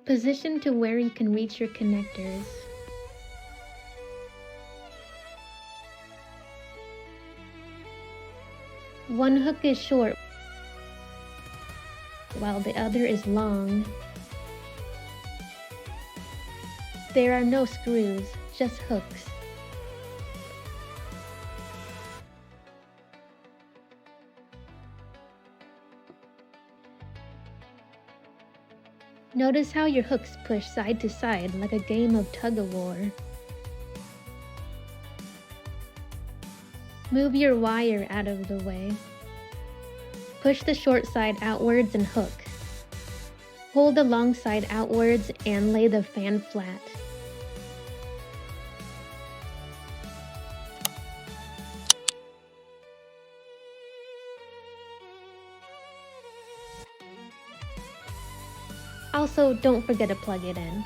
Position to where you can reach your connectors. One hook is short, while the other is long. There are no screws, just hooks. Notice how your hooks push side to side like a game of tug-of-war. Move your wire out of the way. Push the short side outwards and hook. Pull the long side outwards and lay the fan flat. Also, don't forget to plug it in.